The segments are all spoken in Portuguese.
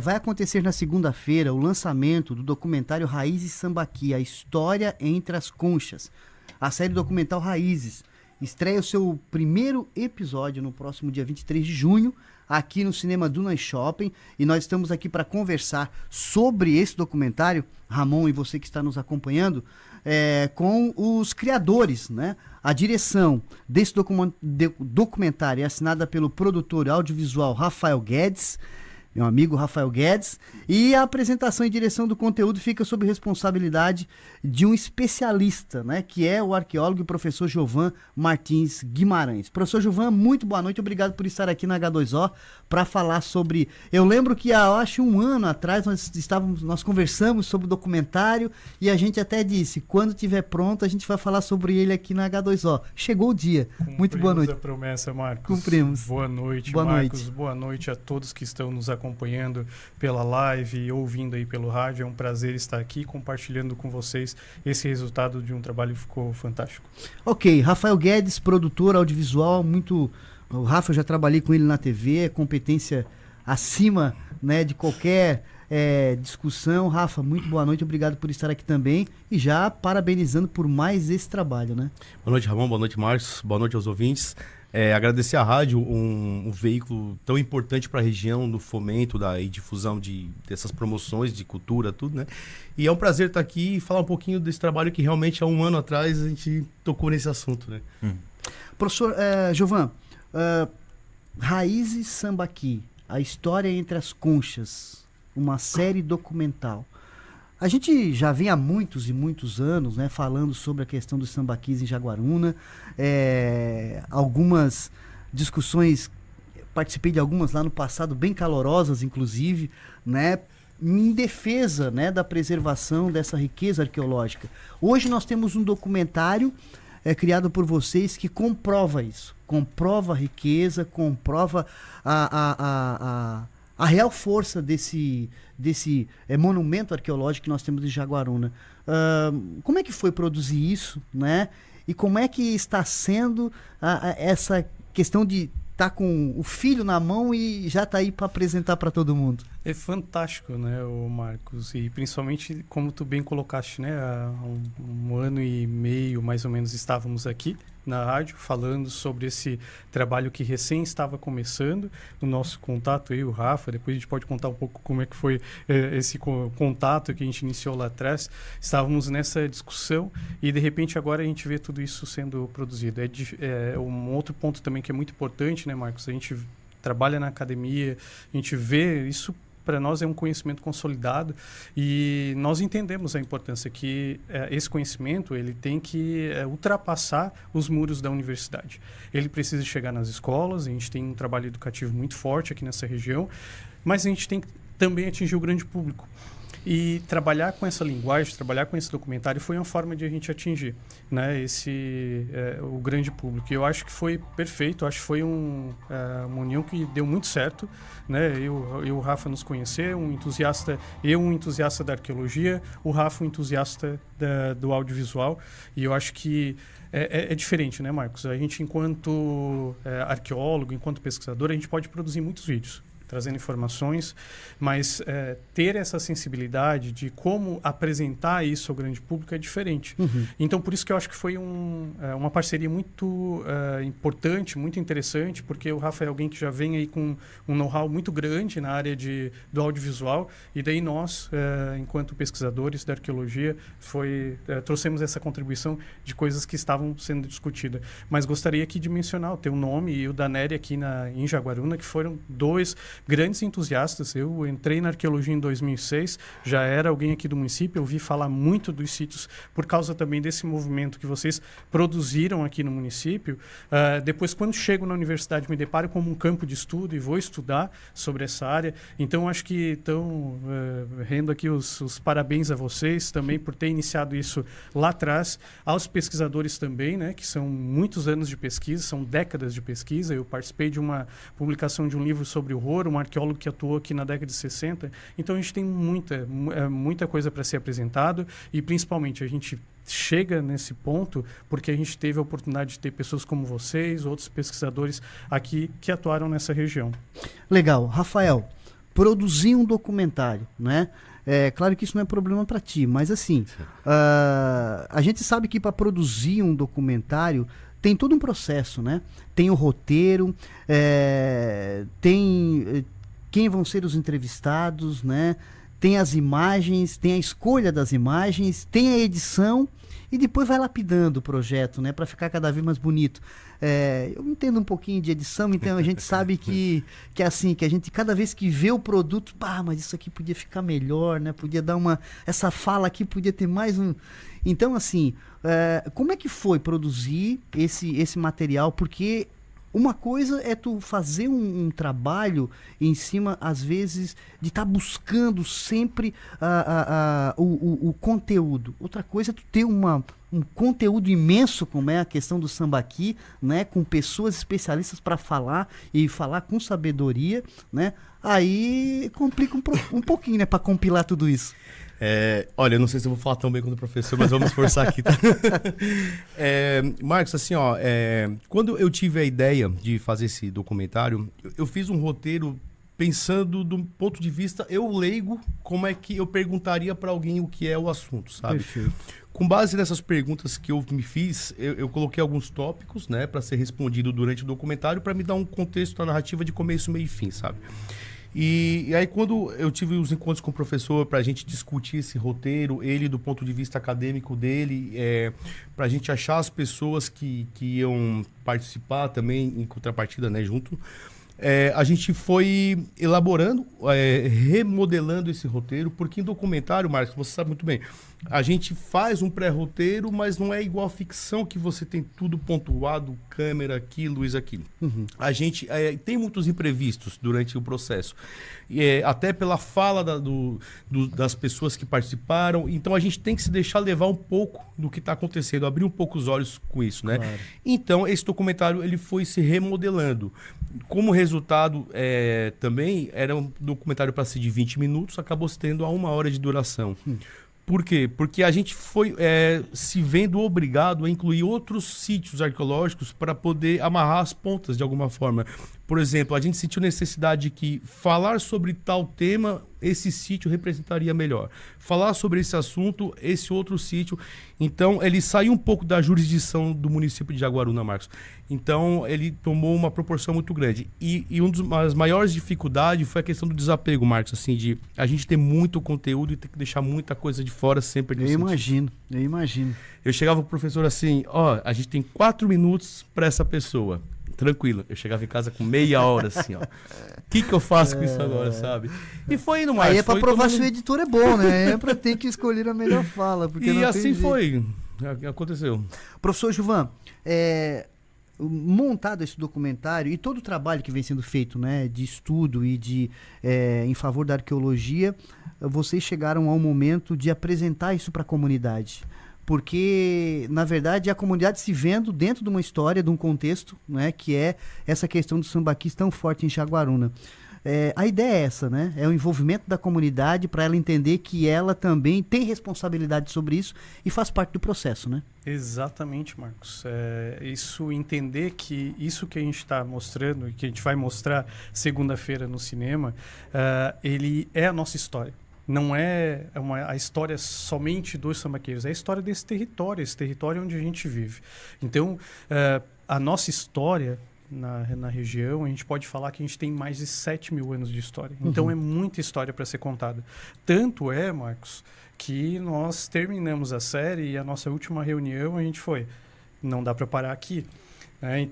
Vai acontecer na segunda-feira o lançamento do documentário Raízes Sambaqui, a história entre as conchas. A série documental Raízes estreia o seu primeiro episódio no próximo dia 23 de junho, aqui no Cinema Duna Shopping, e nós estamos aqui para conversar sobre esse documentário, Ramon e você que está nos acompanhando, com os criadores, né? A direção desse documentário é assinada pelo produtor audiovisual Rafael Guedes, meu amigo Rafael Guedes, e a apresentação e direção do conteúdo fica sob responsabilidade de um especialista, né, que é o arqueólogo e professor Giovan Martins Guimarães. Professor Giovan, muito boa noite, obrigado por estar aqui na H2O para falar sobre... Eu lembro que acho um ano atrás nós conversamos sobre o documentário e a gente até disse, quando estiver pronto a gente vai falar sobre ele aqui na H2O. Chegou o dia. Muito boa noite. Cumprimos a promessa, Marcos. Cumprimos. Boa noite, boa Marcos. Noite. Boa noite a todos que estão nos acompanhando pela live e ouvindo aí pelo rádio. É um prazer estar aqui compartilhando com vocês esse resultado de um trabalho que ficou fantástico. Ok, Rafael Guedes, produtor audiovisual, o Rafa, eu já trabalhei com ele na TV, é competência acima, né, de qualquer discussão. Rafa, muito boa noite, obrigado por estar aqui também e já parabenizando por mais esse trabalho, né? Boa noite, Ramon, boa noite, Marcos, boa noite aos ouvintes. Agradecer à rádio, um veículo tão importante para a região no fomento e difusão dessas promoções de cultura, tudo, né? E é um prazer estar aqui e falar um pouquinho desse trabalho que realmente há um ano atrás a gente tocou nesse assunto, né? Professor Giovan, Raízes Sambaqui, a história entre as conchas, uma série documental. A gente já vem há muitos e muitos anos, né, falando sobre a questão dos sambaquis em Jaguaruna, algumas discussões, participei de algumas lá no passado, bem calorosas inclusive, né, em defesa, né, da preservação dessa riqueza arqueológica. Hoje nós temos um documentário criado por vocês que comprova isso, comprova a riqueza, comprova a real força desse monumento arqueológico que nós temos em Jaguaruna. Como é que foi produzir isso, né? E como é que está sendo essa questão de estar com o filho na mão e já está aí para apresentar para todo mundo? É fantástico, né, o Marcos? E principalmente, como tu bem colocaste, né? Há um ano e meio, mais ou menos, estávamos aqui na rádio falando sobre esse trabalho que recém estava começando, o nosso contato, eu e o Rafa. Depois a gente pode contar um pouco como é que foi esse contato que a gente iniciou lá atrás. Estávamos nessa discussão e de repente agora a gente vê tudo isso sendo produzido. Um outro ponto também que é muito importante, né, Marcos? A gente trabalha na academia, a gente vê isso. Para nós é um conhecimento consolidado e nós entendemos a importância que esse conhecimento ele tem que ultrapassar os muros da universidade. Ele precisa chegar nas escolas, a gente tem um trabalho educativo muito forte aqui nessa região, mas a gente tem que também atingir o grande público. E trabalhar com essa linguagem, trabalhar com esse documentário foi uma forma de a gente atingir, né, o grande público. E eu acho que foi perfeito, acho que foi uma união que deu muito certo, né? Eu e o Rafa nos conhecer, um entusiasta da arqueologia, o Rafa um entusiasta do audiovisual, e eu acho que é diferente, né, Marcos? A gente, enquanto arqueólogo, enquanto pesquisador, a gente pode produzir muitos vídeos, trazendo informações, mas ter essa sensibilidade de como apresentar isso ao grande público é diferente. Uhum. Então, por isso que eu acho que foi uma parceria muito importante, muito interessante, porque o Rafa é alguém que já vem aí com um know-how muito grande na área do audiovisual, e daí nós, enquanto pesquisadores da arqueologia, trouxemos essa contribuição de coisas que estavam sendo discutidas. Mas gostaria aqui de mencionar o teu nome e o da Nery aqui em Jaguaruna, que foram dois grandes entusiastas. Eu entrei na arqueologia em 2006, já era alguém aqui do município, eu ouvi falar muito dos sítios por causa também desse movimento que vocês produziram aqui no município. Depois, quando chego na universidade, me deparo como um campo de estudo e vou estudar sobre essa área. Então, acho que estão rendo aqui os parabéns a vocês também por ter iniciado isso lá atrás, aos pesquisadores também, né, que são muitos anos de pesquisa, são décadas de pesquisa. Eu participei de uma publicação de um livro sobre horror, um arqueólogo que atuou aqui na década de 60. Então, a gente tem muita coisa para ser apresentado e, principalmente, a gente chega nesse ponto porque a gente teve a oportunidade de ter pessoas como vocês, outros pesquisadores aqui que atuaram nessa região. Legal. Rafael, produzir um documentário, né? É claro que isso não é problema para ti, mas assim, a gente sabe que para produzir um documentário tem todo um processo, né? Tem o roteiro, tem quem vão ser os entrevistados, né? Tem as imagens, tem a escolha das imagens, tem a edição e depois vai lapidando o projeto, né? Para ficar cada vez mais bonito. Eu entendo um pouquinho de edição, então a gente sabe que assim, que a gente cada vez que vê o produto, mas isso aqui podia ficar melhor, né? Podia dar essa fala aqui podia ter mais um... Então, assim, como é que foi produzir esse material? Porque uma coisa é tu fazer um trabalho em cima, às vezes, de estar buscando sempre o conteúdo. Outra coisa é tu ter um conteúdo imenso, como é a questão do Sambaqui, né, com pessoas especialistas para falar e falar com sabedoria, né? Aí complica um pouquinho, né, para compilar tudo isso. Olha, eu não sei se eu vou falar tão bem quanto o professor, mas vamos esforçar aqui. Tá? Marcos, assim, quando eu tive a ideia de fazer esse documentário, eu fiz um roteiro pensando do ponto de vista eu leigo, como é que eu perguntaria para alguém o que é o assunto, sabe? Perfeito. Com base nessas perguntas que eu me fiz, eu coloquei alguns tópicos, né, para ser respondido durante o documentário, para me dar um contexto da narrativa de começo, meio e fim, sabe? E aí quando eu tive os encontros com o professor para a gente discutir esse roteiro, ele do ponto de vista acadêmico dele, para a gente achar as pessoas que iam participar também em contrapartida, né, junto, a gente foi elaborando, remodelando esse roteiro, porque em documentário, Marcos, você sabe muito bem, a gente faz um pré-roteiro, mas não é igual a ficção que você tem tudo pontuado, câmera aqui, luz aqui. Uhum. A gente tem muitos imprevistos durante o processo, até pela fala das pessoas que participaram, então a gente tem que se deixar levar um pouco do que está acontecendo, abrir um pouco os olhos com isso, né? Claro. Então, esse documentário ele foi se remodelando. Como resultado, também era um documentário para ser de 20 minutos, acabou se tendo a 1 hora de duração. Por quê? Porque a gente foi se vendo obrigado a incluir outros sítios arqueológicos para poder amarrar as pontas de alguma forma. Por exemplo, a gente sentiu necessidade de que falar sobre tal tema, esse sítio representaria melhor. Falar sobre esse assunto, esse outro sítio. Então, ele saiu um pouco da jurisdição do município de Jaguaruna, Marcos. Então, ele tomou uma proporção muito grande. E uma das maiores dificuldades foi a questão do desapego, Marcos. Assim, de a gente ter muito conteúdo e ter que deixar muita coisa de fora sempre. Eu imagino. Eu chegava pro professor assim, a gente tem 4 minutos para essa pessoa. Tranquilo, eu chegava em casa com meia hora, assim, O que eu faço com isso agora, sabe? E foi indo mais. Aí pra provar se o editor é bom, né? Pra ter que escolher a melhor fala. Porque e assim foi, aconteceu. Professor Gilvan, montado esse documentário e todo o trabalho que vem sendo feito, né, de estudo e em favor da arqueologia, vocês chegaram ao momento de apresentar isso para a comunidade. Porque, na verdade, a comunidade se vendo dentro de uma história, de um contexto, né, que é essa questão do sambaquis tão forte em Jaguaruna. A ideia é essa, né? É o envolvimento da comunidade para ela entender que ela também tem responsabilidade sobre isso e faz parte do processo, né? Exatamente, Marcos. Isso entender que isso que a gente está mostrando e que a gente vai mostrar segunda-feira no cinema, ele é a nossa história. Não é a história somente dos sambaqueiros, é a história desse território, esse território onde a gente vive. Então, a nossa história na região, a gente pode falar que a gente tem mais de 7 mil anos de história. Então, é muita história para ser contada. Tanto é, Marcos, que nós terminamos a série e a nossa última reunião a gente foi, não dá para parar aqui.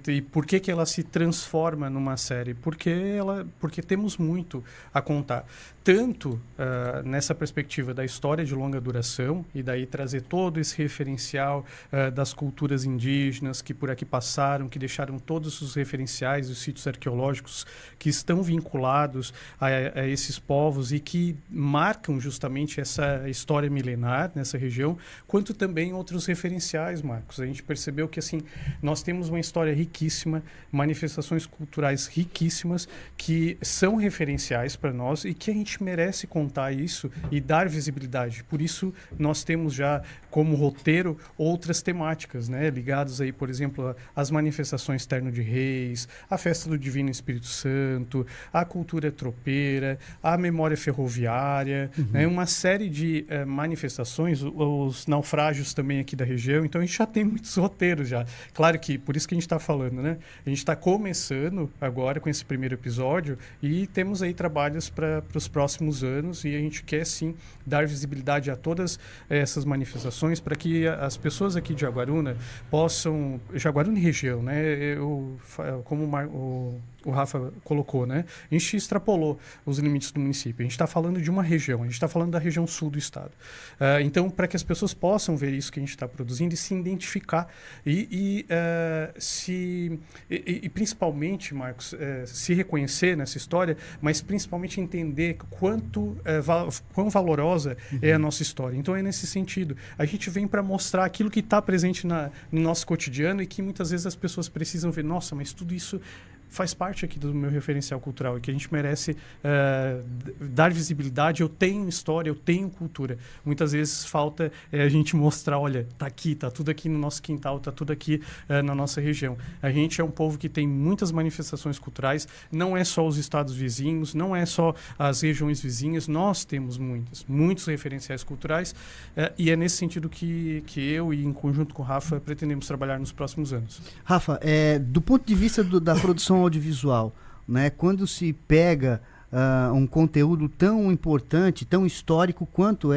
E por que ela se transforma numa série? Porque temos muito a contar. Tanto nessa perspectiva da história de longa duração, e daí trazer todo esse referencial das culturas indígenas que por aqui passaram, que deixaram todos os referenciais, os sítios arqueológicos que estão vinculados a esses povos e que marcam justamente essa história milenar nessa região, quanto também outros referenciais, Marcos. A gente percebeu que assim, nós temos uma história história riquíssima, manifestações culturais riquíssimas que são referenciais para nós e que a gente merece contar isso e dar visibilidade. Por isso, nós temos já como roteiro outras temáticas, né? Ligadas aí, por exemplo, às manifestações Terno de Reis, a festa do Divino Espírito Santo, a cultura tropeira, a memória ferroviária, né? Uma série de manifestações, os naufrágios também aqui da região. Então, a gente já tem muitos roteiros já. Claro que, por isso que a gente está falando, né? A gente está começando agora com esse primeiro episódio e temos aí trabalhos para os próximos anos e a gente quer, sim, dar visibilidade a todas essas manifestações para que as pessoas aqui de Jaguaruna possam... Jaguaruna e região, né? Como o Rafa colocou, né? A gente extrapolou os limites do município. A gente está falando de uma região, a gente está falando da região sul do estado. Então, para que as pessoas possam ver isso que a gente está produzindo e se identificar e principalmente, Marcos, se reconhecer nessa história, mas principalmente entender quão valorosa é a nossa história. Então, é nesse sentido. A gente vem para mostrar aquilo que está presente no nosso cotidiano e que muitas vezes as pessoas precisam ver, nossa, mas tudo isso faz parte aqui do meu referencial cultural e que a gente merece dar visibilidade. Eu tenho história, eu tenho cultura. Muitas vezes falta a gente mostrar, olha, tá aqui, tá tudo aqui no nosso quintal, tá tudo aqui na nossa região. A gente é um povo que tem muitas manifestações culturais, não é só os estados vizinhos, não é só as regiões vizinhas, nós temos muitos referenciais culturais e é nesse sentido que eu e em conjunto com o Rafa pretendemos trabalhar nos próximos anos. Rafa, do ponto de vista da produção audiovisual, né? Quando se pega um conteúdo tão importante, tão histórico quanto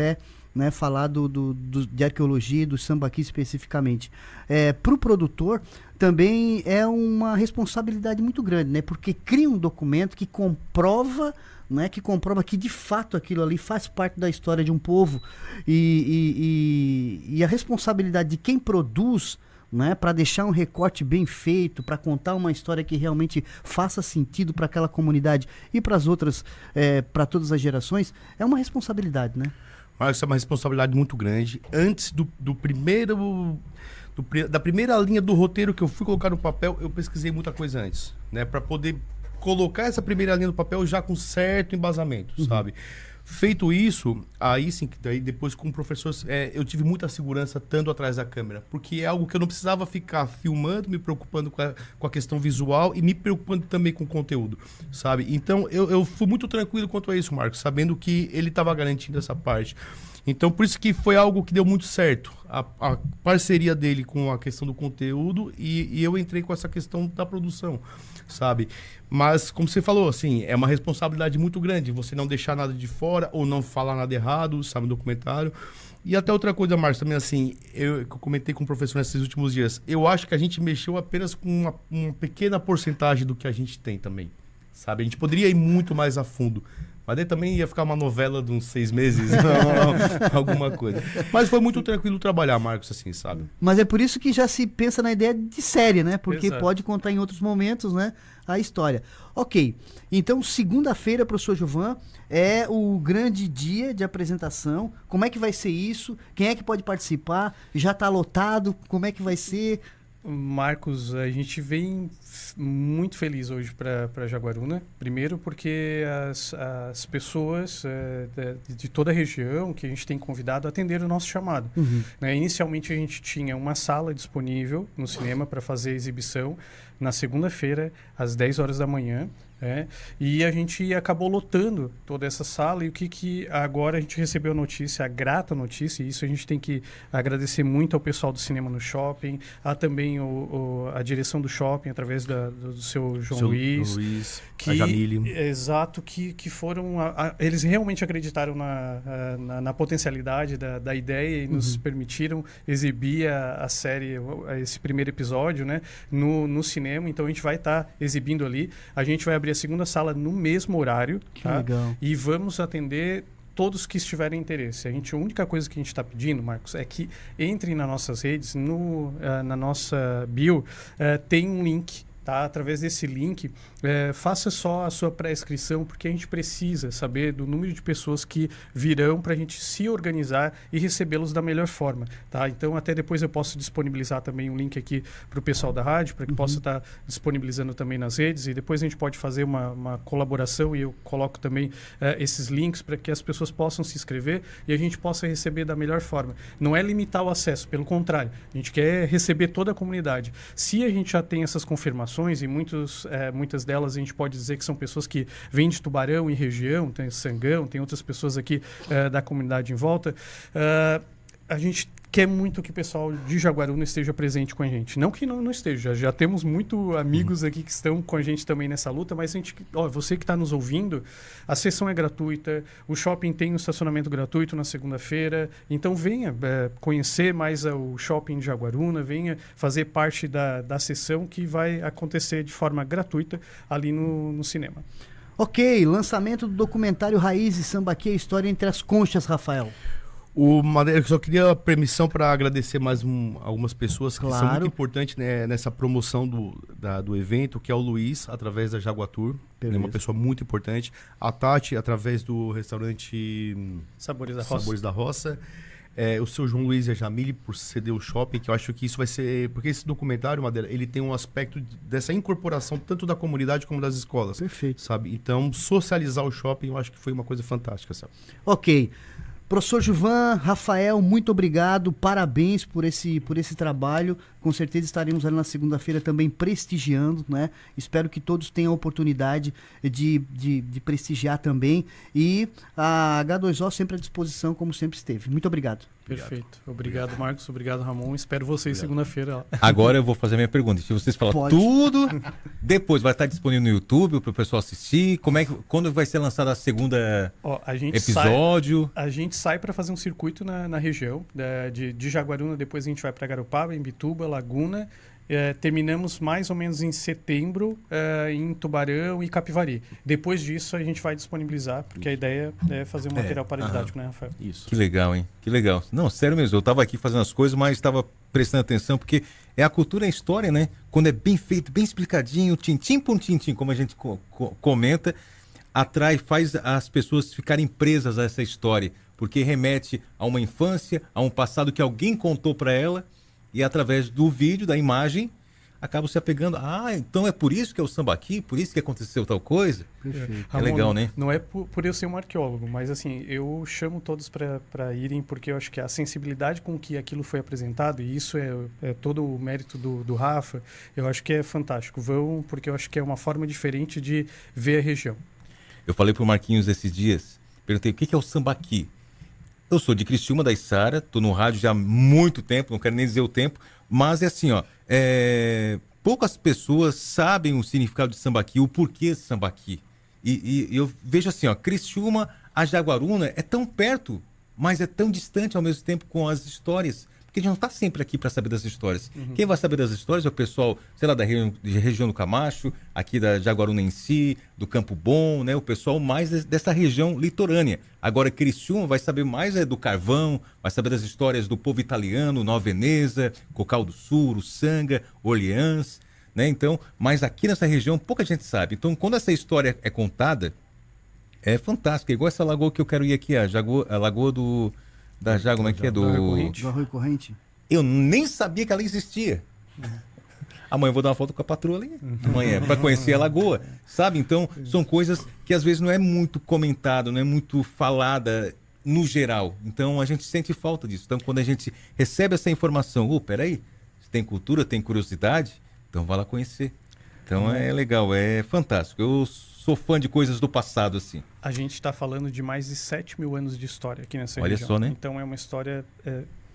né, falar de arqueologia e do sambaqui especificamente, para o produtor também é uma responsabilidade muito grande, né? Porque cria um documento que comprova, né, que de fato aquilo ali faz parte da história de um povo e a responsabilidade de quem produz, né, para deixar um recorte bem feito, para contar uma história que realmente faça sentido para aquela comunidade e para as outras, para todas as gerações, é uma responsabilidade, né? Mas isso é uma responsabilidade muito grande. Antes da primeira linha do roteiro que eu fui colocar no papel, eu pesquisei muita coisa antes, né, para poder colocar essa primeira linha no papel já com certo embasamento, sabe? Feito isso, aí sim, daí depois com o professor, eu tive muita segurança estando atrás da câmera, porque é algo que eu não precisava ficar filmando, me preocupando com a questão visual e me preocupando também com o conteúdo, sabe? Então, eu fui muito tranquilo quanto a isso, Marcos, sabendo que ele estava garantindo essa parte. Então, por isso que foi algo que deu muito certo, a parceria dele com a questão do conteúdo e eu entrei com essa questão da produção, sabe? Mas, como você falou, assim, é uma responsabilidade muito grande você não deixar nada de fora ou não falar nada errado, sabe, no documentário. E até outra coisa, Márcio, também assim, eu comentei com o professor nesses últimos dias, eu acho que a gente mexeu apenas com uma pequena porcentagem do que a gente tem também, sabe? A gente poderia ir muito mais a fundo. Mas daí também ia ficar uma novela de uns 6 meses, alguma coisa. Mas foi muito tranquilo trabalhar, Marcos, assim, sabe? Mas é por isso que já se pensa na ideia de série, né? Porque Exato. Pode contar em outros momentos, né, a história. Ok, então segunda-feira, professor Gilvan, é o grande dia de apresentação. Como é que vai ser isso? Quem é que pode participar? Já está lotado? Como é que vai ser? Marcos, a gente vem muito feliz hoje para Jaguaruna. Primeiro porque as pessoas de toda a região que a gente tem convidado atenderam o nosso chamado. Né? Inicialmente a gente tinha uma sala disponível no cinema para fazer a exibição na segunda-feira, às 10 horas da manhã. E a gente acabou lotando toda essa sala e o que agora a gente recebeu a notícia, a grata notícia, e isso a gente tem que agradecer muito ao pessoal do Cinema no Shopping, a também a direção do shopping, através do seu João Luiz, a Jamile. Exato, que foram... eles realmente acreditaram na potencialidade da ideia e nos permitiram exibir a série, esse primeiro episódio, né, no cinema. Então a gente vai estar exibindo ali, a gente vai abrir a segunda sala no mesmo horário, tá? Legal. E vamos atender todos que estiverem interesse. A única coisa que a gente está pedindo, Marcos, é que entrem nas nossas redes, na nossa bio, tem um link tá? Através desse link, faça só a sua pré-inscrição, porque a gente precisa saber do número de pessoas que virão para a gente se organizar e recebê-los da melhor forma, tá? Então, até depois eu posso disponibilizar também um link aqui para o pessoal da rádio, para que possa estar disponibilizando também nas redes, e depois a gente pode fazer uma colaboração e eu coloco também esses links para que as pessoas possam se inscrever e a gente possa receber da melhor forma. Não é limitar o acesso, pelo contrário, a gente quer receber toda a comunidade. Se a gente já tem essas confirmações, e muitas delas a gente pode dizer que são pessoas que vêm de Tubarão e região, tem Sangão, tem outras pessoas aqui da comunidade em volta, a gente quer muito que o pessoal de Jaguaruna esteja presente com a gente. Não que não esteja, já temos muito amigos aqui que estão com a gente também nessa luta, mas você que está nos ouvindo, a sessão é gratuita, o shopping tem um estacionamento gratuito na segunda-feira, então venha conhecer mais o shopping de Jaguaruna, venha fazer parte da sessão que vai acontecer de forma gratuita ali no cinema. Ok, lançamento do documentário Raízes Sambaqui, a história entre as conchas, Rafael. Eu só queria a permissão para agradecer mais algumas pessoas que são muito importantes, né, nessa promoção do evento, que é o Luiz, através da Jaguatur, é uma pessoa muito importante. A Tati, através do restaurante Sabores da Roça. O seu João Luiz e a Jamile, por ceder o shopping, que eu acho que isso vai ser... Porque esse documentário, Madeira, ele tem um aspecto dessa incorporação tanto da comunidade como das escolas. Perfeito. Sabe? Então, socializar o shopping, eu acho que foi uma coisa fantástica, sabe? Ok. Professor Gilvan, Rafael, muito obrigado, parabéns por esse trabalho. Com certeza estaremos ali na segunda-feira também prestigiando, né? Espero que todos tenham a oportunidade de prestigiar também. E a H2O sempre à disposição, como sempre esteve. Muito obrigado. Perfeito. Obrigado, Marcos. Obrigado, Ramon. Espero vocês segunda-feira. Agora eu vou fazer a minha pergunta. Se vocês falarem tudo, depois vai estar disponível no YouTube para o pessoal assistir. Quando vai ser lançado a segunda episódio? A gente sai para fazer um circuito na região de Jaguaruna. Depois a gente vai para Garopaba, Imbituba, Laguna. Terminamos mais ou menos em setembro em Tubarão e Capivari. Depois disso a gente vai disponibilizar, porque a ideia é fazer um material paradidático, né, Rafael? Isso. Que legal, hein? Que legal. Não, sério mesmo, eu estava aqui fazendo as coisas, mas estava prestando atenção, porque a cultura, a história, né? Quando é bem feito, bem explicadinho, tintim por tintim, como a gente comenta, faz as pessoas ficarem presas a essa história, porque remete a uma infância, a um passado que alguém contou para ela, e através do vídeo, da imagem, acabam se apegando. Então é por isso que é o sambaqui, por isso que aconteceu tal coisa. Perfeito. É legal, né? Não é por eu ser um arqueólogo, mas assim, eu chamo todos para irem, porque eu acho que a sensibilidade com que aquilo foi apresentado, e isso é todo o mérito do Rafa, eu acho que é fantástico. Vão, porque eu acho que é uma forma diferente de ver a região. Eu falei pro Marquinhos esses dias, perguntei o que é o sambaqui. Eu sou de Criciúma, da Içara, estou no rádio já há muito tempo, não quero nem dizer o tempo, mas é assim, poucas pessoas sabem o significado de sambaqui, o porquê de sambaqui. E eu vejo assim, Criciúma, a Jaguaruna é tão perto, mas é tão distante ao mesmo tempo com as histórias. Porque a gente não está sempre aqui para saber das histórias. Uhum. Quem vai saber das histórias é o pessoal, sei lá, da região do Camacho, aqui da Jaguaruna em si, do Campo Bom, né? O pessoal mais dessa região litorânea. Agora, Criciúma vai saber mais do carvão, vai saber das histórias do povo italiano, Nova Veneza, Cocal do Sul, Sanga, Orleans, né? Então, mas aqui nessa região pouca gente sabe. Então, quando essa história é contada, é fantástica. Igual essa lagoa que eu quero ir aqui, a lagoa da Jaguaruna, como é que é? Do Arroio Corrente. Eu nem sabia que ela existia. Amanhã eu vou dar uma foto com a patroa ali. Amanhã, para conhecer a lagoa. Sabe? Então, são coisas que às vezes não é muito comentado, não é muito falada no geral. Então, a gente sente falta disso. Então, quando a gente recebe essa informação, peraí, tem cultura, tem curiosidade, então vai lá conhecer. Então, é legal, é fantástico. Eu sou fã de coisas do passado, assim. A gente está falando de mais de 7.000 anos de história aqui nessa região. Olha só, né? Então é uma história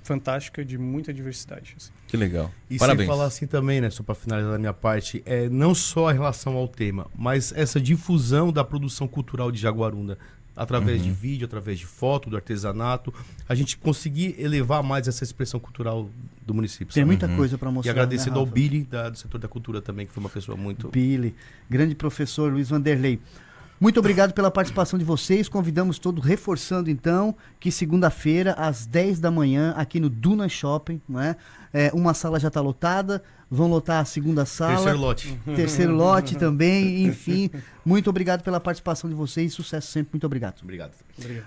fantástica, de muita diversidade. Assim. Que legal. E parabéns. sem falar assim também, né, só para finalizar a minha parte, não só a relação ao tema, mas essa difusão da produção cultural de Jaguaruna, através de vídeo, através de foto, do artesanato, a gente conseguir elevar mais essa expressão cultural do município. Tem muita coisa para mostrar. E agradecendo, né, ao Billy, do setor da cultura também, que foi uma pessoa muito... Billy, grande professor Luiz Vanderlei. Muito obrigado pela participação de vocês. Convidamos todos, reforçando então, que segunda-feira, às 10 da manhã, aqui no Duna Shopping, né? Uma sala já está lotada, vão lotar a segunda sala. Terceiro lote. Terceiro lote também, enfim. Muito obrigado pela participação de vocês. Sucesso sempre. Muito obrigado. Obrigado. Obrigado.